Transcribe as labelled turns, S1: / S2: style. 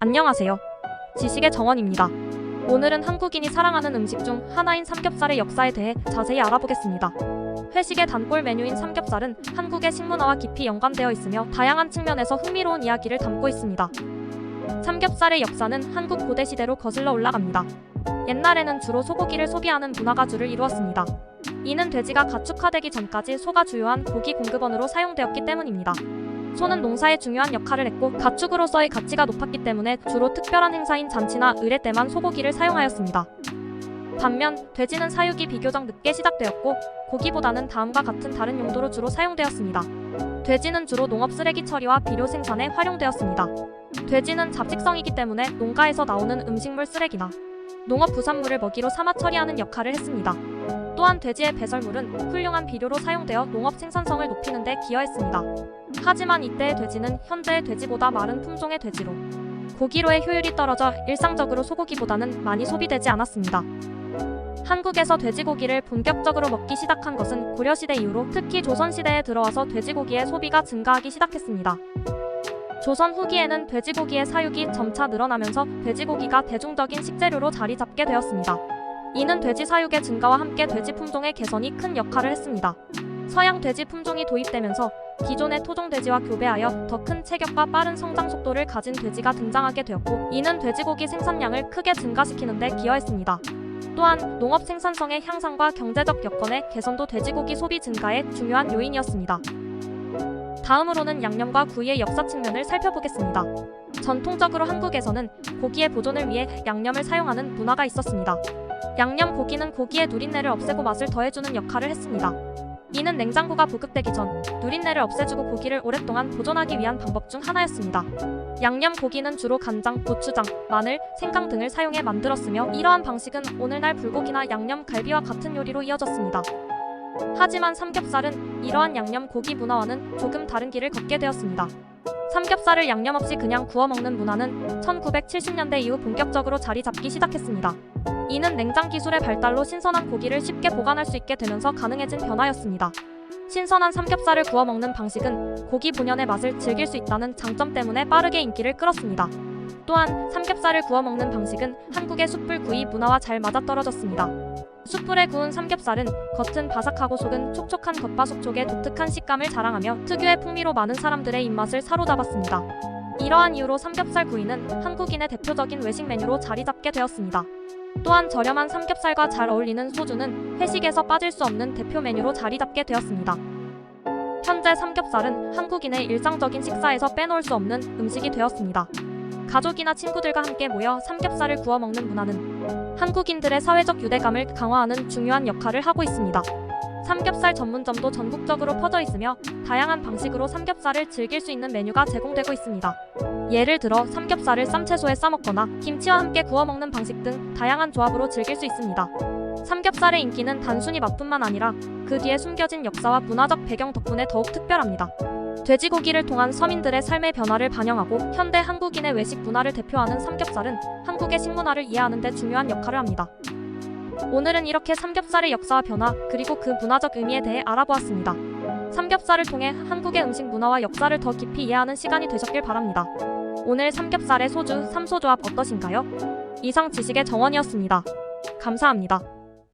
S1: 안녕하세요. 지식의 정원입니다. 오늘은 한국인이 사랑하는 음식 중 하나인 삼겹살의 역사에 대해 자세히 알아보겠습니다. 회식의 단골 메뉴인 삼겹살은 한국의 식문화와 깊이 연관되어 있으며 다양한 측면에서 흥미로운 이야기를 담고 있습니다. 삼겹살의 역사는 한국 고대 시대로 거슬러 올라갑니다. 옛날에는 주로 소고기를 소비하는 문화가 주를 이루었습니다. 이는 돼지가 가축화되기 전까지 소가 주요한 고기 공급원으로 사용되었기 때문입니다. 소는 농사에 중요한 역할을 했고 가축으로서의 가치가 높았기 때문에 주로 특별한 행사인 잔치나 의례 때만 소고기를 사용하였습니다. 반면 돼지는 사육이 비교적 늦게 시작되었고 고기보다는 다음과 같은 다른 용도로 주로 사용되었습니다. 돼지는 주로 농업 쓰레기 처리와 비료 생산에 활용되었습니다. 돼지는 잡식성이기 때문에 농가에서 나오는 음식물 쓰레기나 농업 부산물을 먹이로 삼아 처리하는 역할을 했습니다. 또한 돼지의 배설물은 훌륭한 비료로 사용되어 농업 생산성을 높이는 데 기여했습니다. 하지만 이때의 돼지는 현재의 돼지보다 마른 품종의 돼지로 고기로의 효율이 떨어져 일상적으로 소고기보다는 많이 소비되지 않았습니다. 한국에서 돼지고기를 본격적으로 먹기 시작한 것은 고려시대 이후로 특히 조선시대에 들어와서 돼지고기의 소비가 증가하기 시작했습니다. 조선 후기에는 돼지고기의 사육이 점차 늘어나면서 돼지고기가 대중적인 식재료로 자리 잡게 되었습니다. 이는 돼지 사육의 증가와 함께 돼지 품종의 개선이 큰 역할을 했습니다. 서양 돼지 품종이 도입되면서 기존의 토종 돼지와 교배하여 더 큰 체격과 빠른 성장 속도를 가진 돼지가 등장하게 되었고 이는 돼지고기 생산량을 크게 증가시키는 데 기여했습니다. 또한 농업 생산성의 향상과 경제적 여건의 개선도 돼지고기 소비 증가의 중요한 요인이었습니다. 다음으로는 양념과 구이의 역사 측면을 살펴보겠습니다. 전통적으로 한국에서는 고기의 보존을 위해 양념을 사용하는 문화가 있었습니다. 양념 고기는 고기의 누린내를 없애고 맛을 더해주는 역할을 했습니다. 이는 냉장고가 보급되기 전 누린내를 없애주고 고기를 오랫동안 보존하기 위한 방법 중 하나였습니다. 양념 고기는 주로 간장, 고추장, 마늘, 생강 등을 사용해 만들었으며 이러한 방식은 오늘날 불고기나 양념 갈비와 같은 요리로 이어졌습니다. 하지만 삼겹살은 이러한 양념 고기 문화와는 조금 다른 길을 걷게 되었습니다. 삼겹살을 양념 없이 그냥 구워 먹는 문화는 1970년대 이후 본격적으로 자리 잡기 시작했습니다. 이는 냉장 기술의 발달로 신선한 고기를 쉽게 보관할 수 있게 되면서 가능해진 변화였습니다. 신선한 삼겹살을 구워 먹는 방식은 고기 본연의 맛을 즐길 수 있다는 장점 때문에 빠르게 인기를 끌었습니다. 또한 삼겹살을 구워 먹는 방식은 한국의 숯불 구이 문화와 잘 맞아떨어졌습니다. 숯불에 구운 삼겹살은 겉은 바삭하고 속은 촉촉한 겉바속촉의 독특한 식감을 자랑하며 특유의 풍미로 많은 사람들의 입맛을 사로잡았습니다. 이러한 이유로 삼겹살 구이는 한국인의 대표적인 외식 메뉴로 자리 잡게 되었습니다. 또한 저렴한 삼겹살과 잘 어울리는 소주는 회식에서 빠질 수 없는 대표 메뉴로 자리 잡게 되었습니다. 현재 삼겹살은 한국인의 일상적인 식사에서 빼놓을 수 없는 음식이 되었습니다. 가족이나 친구들과 함께 모여 삼겹살을 구워 먹는 문화는 한국인들의 사회적 유대감을 강화하는 중요한 역할을 하고 있습니다. 삼겹살 전문점도 전국적으로 퍼져 있으며 다양한 방식으로 삼겹살을 즐길 수 있는 메뉴가 제공되고 있습니다. 예를 들어 삼겹살을 쌈채소에 싸먹거나 김치와 함께 구워 먹는 방식 등 다양한 조합으로 즐길 수 있습니다. 삼겹살의 인기는 단순히 맛뿐만 아니라 그 뒤에 숨겨진 역사와 문화적 배경 덕분에 더욱 특별합니다. 돼지고기를 통한 서민들의 삶의 변화를 반영하고 현대 한국인의 외식 문화를 대표하는 삼겹살은 한국의 식문화를 이해하는 데 중요한 역할을 합니다. 오늘은 이렇게 삼겹살의 역사와 변화 그리고 그 문화적 의미에 대해 알아보았습니다. 삼겹살을 통해 한국의 음식 문화와 역사를 더 깊이 이해하는 시간이 되셨길 바랍니다. 오늘 삼겹살의 소주, 삼소조합 어떠신가요? 이상 지식의 정원이었습니다. 감사합니다.